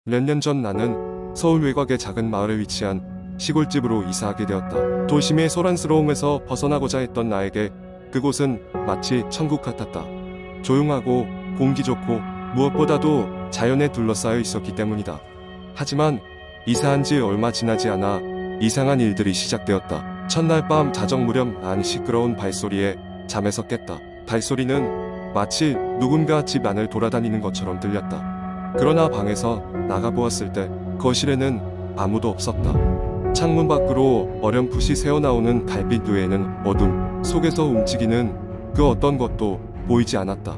몇 년 전 나는 서울 외곽의 작은 마을에 위치한 시골집으로 이사하게 되었다. 도심의 소란스러움에서 벗어나고자 했던 나에게 그곳은 마치 천국 같았다. 조용하고 공기 좋고 무엇보다도 자연에 둘러싸여 있었기 때문이다. 하지만 이사한 지 얼마 지나지 않아 이상한 일들이 시작되었다. 첫날 밤 자정 무렵 난 시끄러운 발소리에 잠에서 깼다. 발소리는 마치 누군가 집 안을 돌아다니는 것처럼 들렸다. 그러나 방에서 나가보았을 때 거실에는 아무도 없었다. 창문 밖으로 어렴풋이 새어나오는 달빛 외에는 어둠 속에서 움직이는 그 어떤 것도 보이지 않았다.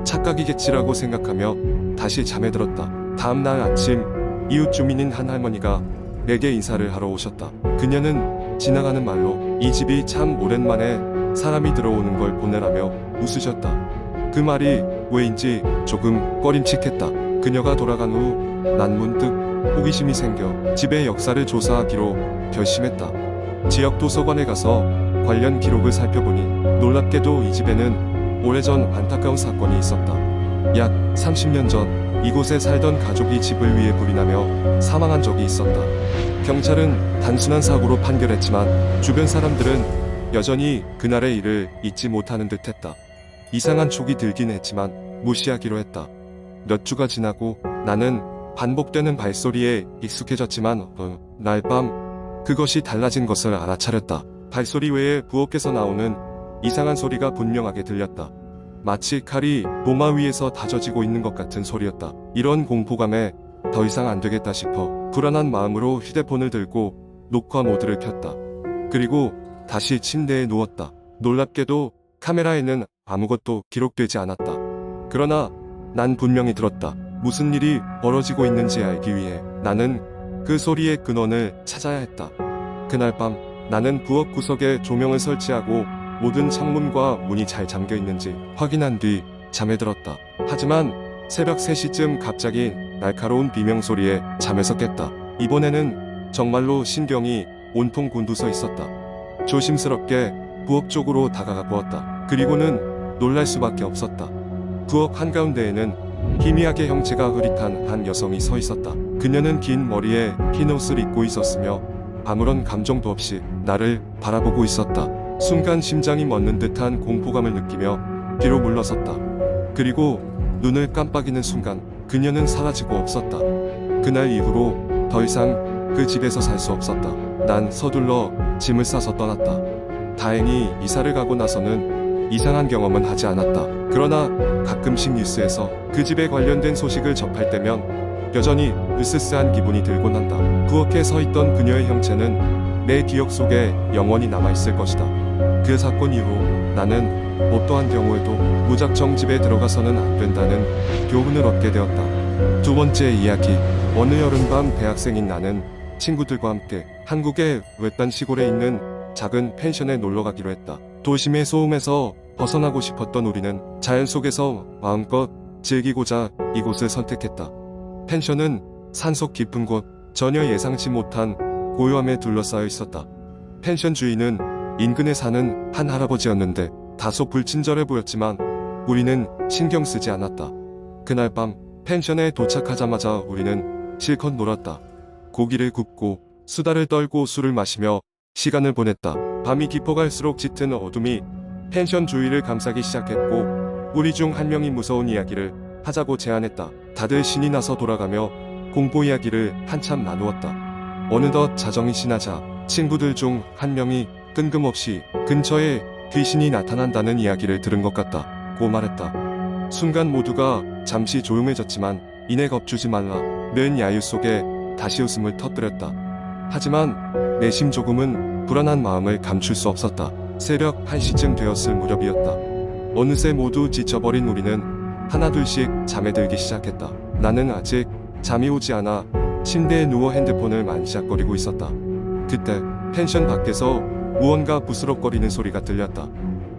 착각이겠지라고 생각하며 다시 잠에 들었다. 다음날 아침 이웃 주민인 한 할머니가 내게 인사를 하러 오셨다. 그녀는 지나가는 말로 이 집이 참 오랜만에 사람이 들어오는 걸 보내라며 웃으셨다. 그 말이 왜인지 조금 꺼림칙했다. 그녀가 돌아간 후 난 문득 호기심이 생겨 집의 역사를 조사하기로 결심했다. 지역 도서관에 가서 관련 기록을 살펴보니 놀랍게도 이 집에는 오래전 안타까운 사건이 있었다. 약 30년 전 이곳에 살던 가족이 집을 위해 불이 나며 사망한 적이 있었다. 경찰은 단순한 사고로 판결했지만 주변 사람들은 여전히 그날의 일을 잊지 못하는 듯했다. 이상한 촉이 들긴 했지만 무시하기로 했다. 몇 주가 지나고 나는 반복되는 발소리에 익숙해졌지만 날 밤 그것이 달라진 것을 알아차렸다. 발소리 외에 부엌에서 나오는 이상한 소리가 분명하게 들렸다. 마치 칼이 도마 위에서 다져지고 있는 것 같은 소리였다. 이런 공포감에 더 이상 안 되겠다 싶어 불안한 마음으로 휴대폰을 들고 녹화 모드를 켰다. 그리고 다시 침대에 누웠다. 놀랍게도 카메라에는 아무것도 기록되지 않았다. 그러나 난 분명히 들었다. 무슨 일이 벌어지고 있는지 알기 위해 나는 그 소리의 근원을 찾아야 했다. 그날 밤 나는 부엌 구석에 조명을 설치하고 모든 창문과 문이 잘 잠겨 있는지 확인한 뒤 잠에 들었다. 하지만 새벽 3시쯤 갑자기 날카로운 비명 소리에 잠에서 깼다. 이번에는 정말로 신경이 온통 곤두서 있었다. 조심스럽게 부엌 쪽으로 다가가 보았다. 그리고는 놀랄 수밖에 없었다. 부엌 한가운데에는 희미하게 형체가 흐릿한 한 여성이 서 있었다. 그녀는 긴 머리에 흰 옷을 입고 있었으며 아무런 감정도 없이 나를 바라보고 있었다. 순간 심장이 멎는 듯한 공포감을 느끼며 뒤로 물러섰다. 그리고 눈을 깜빡이는 순간 그녀는 사라지고 없었다. 그날 이후로 더 이상 그 집에서 살 수 없었다. 난 서둘러 짐을 싸서 떠났다. 다행히 이사를 가고 나서는 이상한 경험은 하지 않았다. 그러나 가끔씩 뉴스에서 그 집에 관련된 소식을 접할 때면 여전히 으스스한 기분이 들곤 한다. 부엌에 서 있던 그녀의 형체는 내 기억 속에 영원히 남아있을 것이다. 그 사건 이후 나는 어떠한 경우에도 무작정 집에 들어가서는 안 된다는 교훈을 얻게 되었다. 두 번째 이야기. 어느 여름밤 대학생인 나는 친구들과 함께 한국의 외딴 시골에 있는 작은 펜션에 놀러 가기로 했다. 도심의 소음에서 벗어나고 싶었던 우리는 자연 속에서 마음껏 즐기고자 이곳을 선택했다. 펜션은 산속 깊은 곳, 전혀 예상치 못한 고요함에 둘러싸여 있었다. 펜션 주인은 인근에 사는 한 할아버지였는데 다소 불친절해 보였지만 우리는 신경 쓰지 않았다. 그날 밤 펜션에 도착하자마자 우리는 실컷 놀았다. 고기를 굽고 수다를 떨고 술을 마시며 시간을 보냈다. 밤이 깊어갈수록 짙은 어둠이 펜션 주위를 감싸기 시작했고 우리 중 한 명이 무서운 이야기를 하자고 제안했다. 다들 신이 나서 돌아가며 공포 이야기를 한참 나누었다. 어느덧 자정이 지나자 친구들 중 한 명이 뜬금없이 근처에 귀신이 나타난다는 이야기를 들은 것 같다고 말했다. 순간 모두가 잠시 조용해졌지만 이내 겁주지 말라 는 야유 속에 다시 웃음을 터뜨렸다. 하지만 내심 조금은 불안한 마음을 감출 수 없었다. 새벽 1시쯤 되었을 무렵이었다. 어느새 모두 지쳐버린 우리는 하나둘씩 잠에 들기 시작했다. 나는 아직 잠이 오지 않아 침대에 누워 핸드폰을 만지작거리고 있었다. 그때 펜션 밖에서 무언가 부스럭거리는 소리가 들렸다.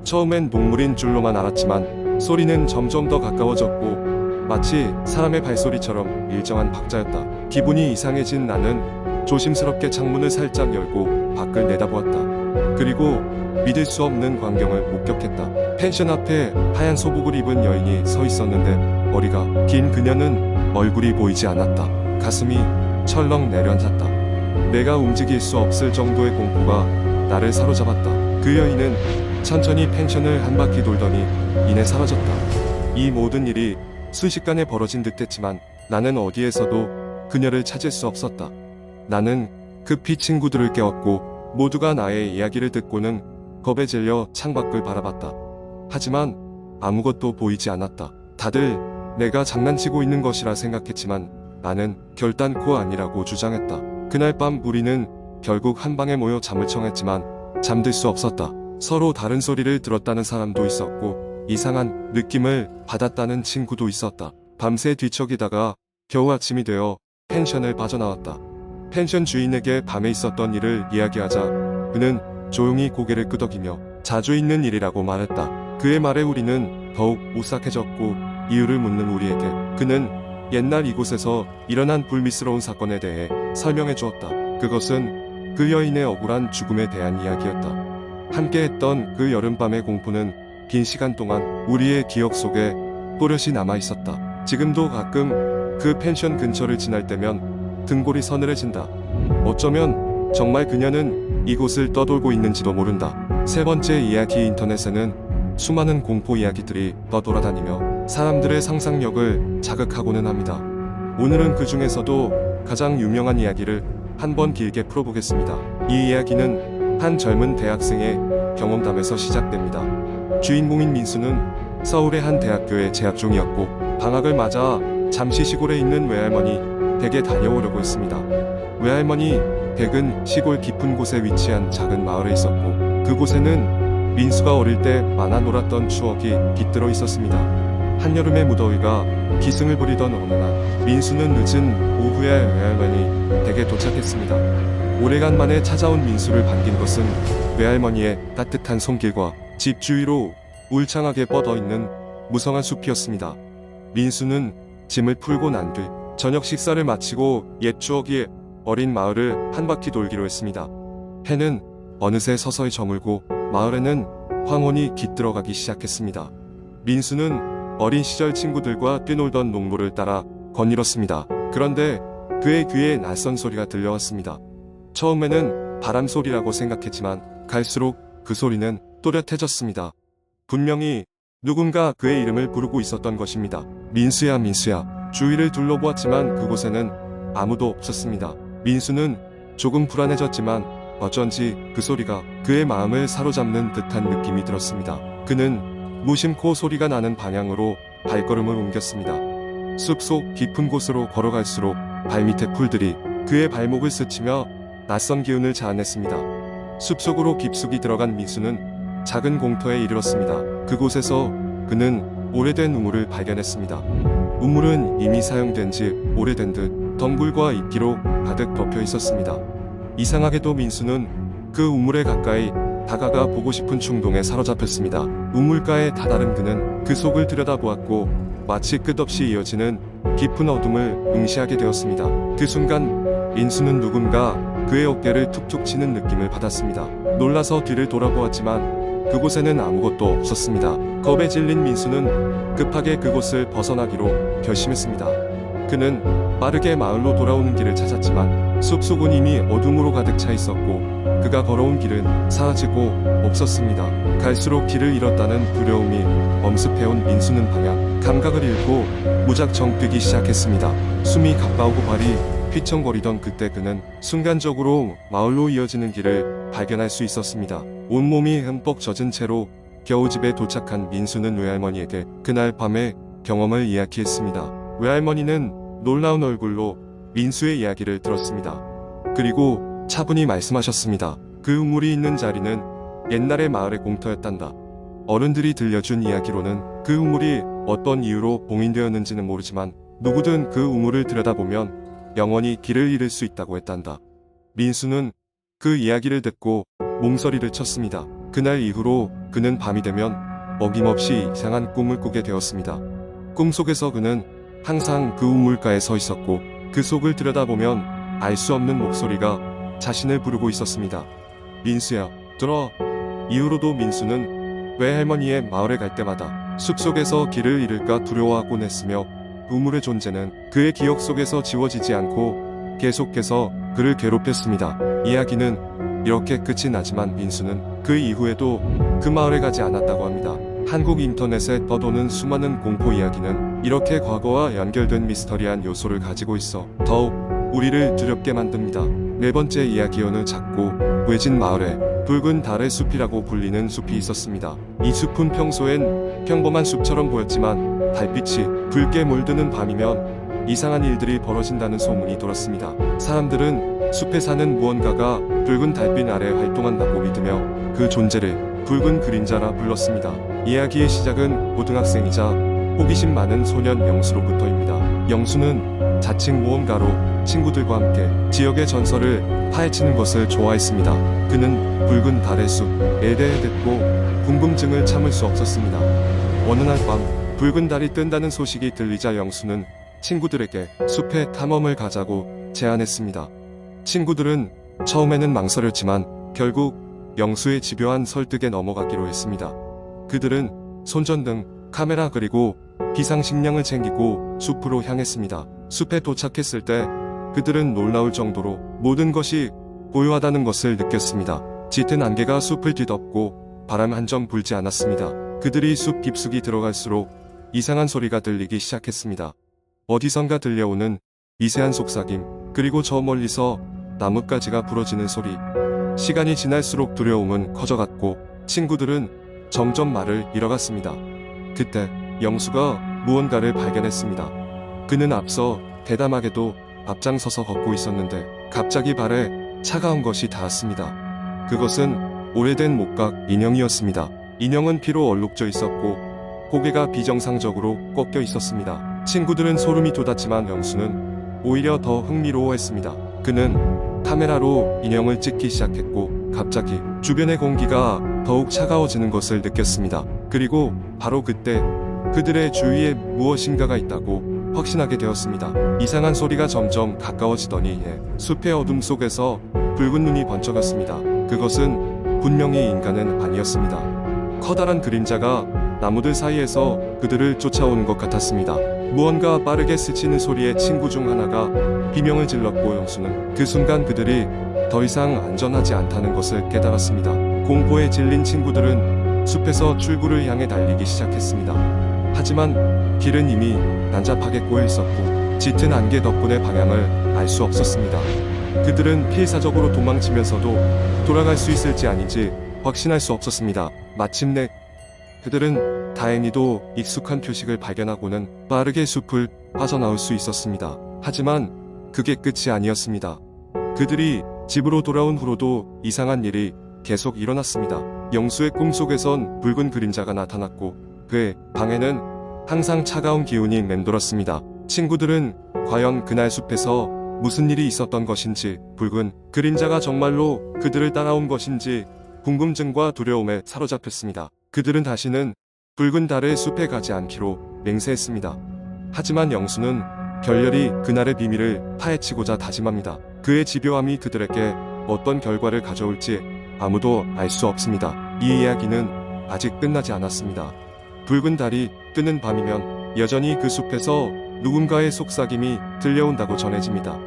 처음엔 동물인 줄로만 알았지만 소리는 점점 더 가까워졌고 마치 사람의 발소리처럼 일정한 박자였다. 기분이 이상해진 나는 조심스럽게 창문을 살짝 열고 밖을 내다보았다. 그리고 믿을 수 없는 광경을 목격했다. 펜션 앞에 하얀 소복을 입은 여인이 서 있었는데 머리가 긴 그녀는 얼굴이 보이지 않았다. 가슴이 철렁 내려앉았다. 내가 움직일 수 없을 정도의 공포가 나를 사로잡았다. 그 여인은 천천히 펜션을 한 바퀴 돌더니 이내 사라졌다. 이 모든 일이 순식간에 벌어진 듯했지만 나는 어디에서도 그녀를 찾을 수 없었다. 나는 급히 친구들을 깨웠고 모두가 나의 이야기를 듣고는 겁에 질려 창밖을 바라봤다. 하지만 아무것도 보이지 않았다. 다들 내가 장난치고 있는 것이라 생각했지만 나는 결단코 아니라고 주장했다. 그날 밤 우리는 결국 한 방에 모여 잠을 청했지만 잠들 수 없었다. 서로 다른 소리를 들었다는 사람도 있었고 이상한 느낌을 받았다는 친구도 있었다. 밤새 뒤척이다가 겨우 아침이 되어 펜션을 빠져나왔다. 펜션 주인에게 밤에 있었던 일을 이야기하자 그는 조용히 고개를 끄덕이며 자주 있는 일이라고 말했다. 그의 말에 우리는 더욱 오싹해졌고 이유를 묻는 우리에게 그는 옛날 이곳에서 일어난 불미스러운 사건에 대해 설명해 주었다. 그것은 그 여인의 억울한 죽음에 대한 이야기였다. 함께했던 그 여름밤의 공포는 긴 시간 동안 우리의 기억 속에 또렷이 남아 있었다. 지금도 가끔 그 펜션 근처를 지날 때면 등골이 서늘해진다. 어쩌면 정말 그녀는 이곳을 떠돌고 있는지도 모른다. 세 번째 이야기. 인터넷에는 수많은 공포 이야기들이 떠돌아다니며 사람들의 상상력을 자극하고는 합니다. 오늘은 그 중에서도 가장 유명한 이야기를 한번 길게 풀어보겠습니다. 이 이야기는 한 젊은 대학생의 경험담에서 시작됩니다. 주인공인 민수는 서울의 한 대학교에 재학 중이었고 방학을 맞아 잠시 시골에 있는 외할머니 댁에 다녀오려고 했습니다. 외할머니 댁은 시골 깊은 곳에 위치한 작은 마을에 있었고 그곳에는 민수가 어릴 때 많아 놀았던 추억이 깃들어 있었습니다. 한여름의 무더위가 기승을 부리던 어느 날 민수는 늦은 오후에 외할머니 댁에 도착했습니다. 오래간만에 찾아온 민수를 반긴 것은 외할머니의 따뜻한 손길과 집 주위로 울창하게 뻗어있는 무성한 숲이었습니다. 민수는 짐을 풀고 난 뒤 저녁 식사를 마치고 옛 추억이 어린 마을을 한 바퀴 돌기로 했습니다. 해는 어느새 서서히 저물고 마을에는 황혼이 깃들어가기 시작했습니다. 민수는 어린 시절 친구들과 뛰놀던 농로를 따라 거닐었습니다. 그런데 그의 귀에 낯선 소리가 들려왔습니다. 처음에는 바람 소리라고 생각했지만 갈수록 그 소리는 또렷해졌습니다. 분명히 누군가 그의 이름을 부르고 있었던 것입니다. 민수야, 민수야. 주위를 둘러보았지만 그곳에는 아무도 없었습니다. 민수는 조금 불안해졌지만 어쩐지 그 소리가 그의 마음을 사로잡는 듯한 느낌이 들었습니다. 그는 무심코 소리가 나는 방향으로 발걸음을 옮겼습니다. 숲속 깊은 곳으로 걸어갈수록 발밑의 풀들이 그의 발목을 스치며 낯선 기운을 자아냈습니다. 숲속으로 깊숙이 들어간 민수는 작은 공터에 이르렀습니다. 그곳에서 그는 오래된 우물을 발견했습니다. 우물은 이미 사용된 지 오래된 듯 덩굴과 이끼로 가득 덮여 있었습니다. 이상하게도 민수는 그 우물에 가까이 다가가 보고 싶은 충동에 사로잡혔습니다. 우물가에 다다른 그는 그 속을 들여다보았고 마치 끝없이 이어지는 깊은 어둠을 응시하게 되었습니다. 그 순간 민수는 누군가 그의 어깨를 툭툭 치는 느낌을 받았습니다. 놀라서 뒤를 돌아보았지만 그곳에는 아무것도 없었습니다. 겁에 질린 민수는 급하게 그곳을 벗어나기로 결심했습니다. 그는 빠르게 마을로 돌아오는 길을 찾았지만 숲속은 이미 어둠으로 가득 차 있었고 그가 걸어온 길은 사라지고 없었습니다. 갈수록 길을 잃었다는 두려움이 엄습해온 민수는 방향 감각을 잃고 무작정 뛰기 시작했습니다. 숨이 가빠오고 발이 휘청거리던 그때 그는 순간적으로 마을로 이어지는 길을 발견할 수 있었습니다. 온몸이 흠뻑 젖은 채로 겨우 집에 도착한 민수는 외할머니에게 그날 밤의 경험을 이야기했습니다. 외할머니는 놀라운 얼굴로 민수의 이야기를 들었습니다. 그리고 차분히 말씀하셨습니다. 그 우물이 있는 자리는 옛날의 마을의 공터였단다. 어른들이 들려준 이야기로는 그 우물이 어떤 이유로 봉인되었는지는 모르지만 누구든 그 우물을 들여다보면 영원히 길을 잃을 수 있다고 했단다. 민수는 그 이야기를 듣고 몸서리를 쳤습니다. 그날 이후로 그는 밤이 되면 어김없이 이상한 꿈을 꾸게 되었습니다. 꿈속에서 그는 항상 그 우물가에 서 있었고 그 속을 들여다보면 알 수 없는 목소리가 자신을 부르고 있었습니다. 민수야, 들어. 이후로도 민수는 외할머니의 마을에 갈 때마다 숲속에서 길을 잃을까 두려워하곤 했으며 우물의 존재는 그의 기억 속에서 지워지지 않고 계속해서 그를 괴롭혔습니다. 이야기는 이렇게 끝이 나지만 민수는 그 이후에도 그 마을에 가지 않았다고 합니다. 한국 인터넷에 떠도는 수많은 공포 이야기는 이렇게 과거와 연결된 미스터리한 요소를 가지고 있어 더욱 우리를 두렵게 만듭니다. 네 번째 이야기. 어느 작고 외진 마을에 붉은 달의 숲이라고 불리는 숲이 있었습니다. 이 숲은 평소엔 평범한 숲처럼 보였지만 달빛이 붉게 물드는 밤이면 이상한 일들이 벌어진다는 소문이 돌았습니다. 사람들은 숲에 사는 무언가가 붉은 달빛 아래 활동한다고 믿으며 그 존재를 붉은 그림자라 불렀습니다. 이야기의 시작은 고등학생이자 호기심 많은 소년 영수로부터입니다. 영수는 자칭 모험가로 친구들과 함께 지역의 전설을 파헤치는 것을 좋아했습니다. 그는 붉은 달의 숲에 대해 듣고 궁금증을 참을 수 없었습니다. 어느 날 밤 붉은 달이 뜬다는 소식이 들리자 영수는 친구들에게 숲에 탐험을 가자고 제안했습니다. 친구들은 처음에는 망설였지만 결국 영수의 집요한 설득에 넘어가기로 했습니다. 그들은 손전등, 카메라 그리고 비상식량을 챙기고 숲으로 향했습니다. 숲에 도착했을 때 그들은 놀라울 정도로 모든 것이 고요하다는 것을 느꼈습니다. 짙은 안개가 숲을 뒤덮고 바람 한 점 불지 않았습니다. 그들이 숲 깊숙이 들어갈수록 이상한 소리가 들리기 시작했습니다. 어디선가 들려오는 미세한 속삭임, 그리고 저 멀리서 나뭇가지가 부러지는 소리. 시간이 지날수록 두려움은 커져갔고 친구들은 점점 말을 잃어갔습니다. 그때 영수가 무언가를 발견했습니다. 그는 앞서 대담하게도 앞장서서 걷고 있었는데 갑자기 발에 차가운 것이 닿았습니다. 그것은 오래된 목각 인형이었습니다. 인형은 피로 얼룩져 있었고 고개가 비정상적으로 꺾여 있었습니다. 친구들은 소름이 돋았지만 영수는 오히려 더 흥미로워했습니다. 그는 카메라로 인형을 찍기 시작했고 갑자기 주변의 공기가 더욱 차가워지는 것을 느꼈습니다. 그리고 바로 그때 그들의 주위에 무엇인가가 있다고 확신하게 되었습니다. 이상한 소리가 점점 가까워지더니 숲의 어둠 속에서 붉은 눈이 번쩍였습니다. 그것은 분명히 인간은 아니었습니다. 커다란 그림자가 나무들 사이에서 그들을 쫓아오는 것 같았습니다. 무언가 빠르게 스치는 소리에 친구 중 하나가 비명을 질렀고 영수는 그 순간 그들이 더 이상 안전하지 않다는 것을 깨달았습니다. 공포에 질린 친구들은 숲에서 출구를 향해 달리기 시작했습니다. 하지만 길은 이미 난잡하게 꼬여 있었고 짙은 안개 덕분에 방향을 알 수 없었습니다. 그들은 필사적으로 도망치면서도 돌아갈 수 있을지 아닌지 확신할 수 없었습니다. 마침내 그들은 다행히도 익숙한 표식을 발견하고는 빠르게 숲을 빠져나올 수 있었습니다. 하지만 그게 끝이 아니었습니다. 그들이 집으로 돌아온 후로도 이상한 일이 계속 일어났습니다. 영수의 꿈속에선 붉은 그림자가 나타났고 그의 방에는 항상 차가운 기운이 맴돌았습니다. 친구들은 과연 그날 숲에서 무슨 일이 있었던 것인지, 붉은 그림자가 정말로 그들을 따라온 것인지 궁금증과 두려움에 사로잡혔습니다. 그들은 다시는 붉은 달의 숲에 가지 않기로 맹세했습니다. 하지만 영수는 결렬히 그날의 비밀을 파헤치고자 다짐합니다. 그의 집요함이 그들에게 어떤 결과를 가져올지 아무도 알 수 없습니다. 이 이야기는 아직 끝나지 않았습니다. 붉은 달이 뜨는 밤이면 여전히 그 숲에서 누군가의 속삭임이 들려온다고 전해집니다.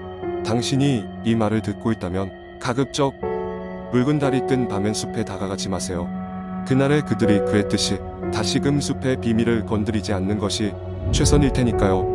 당신이 이 말을 듣고 있다면 가급적 붉은 달이 뜬 밤엔 숲에 다가가지 마세요. 그날에 그들이 그랬듯이 다시금 숲의 비밀을 건드리지 않는 것이 최선일 테니까요.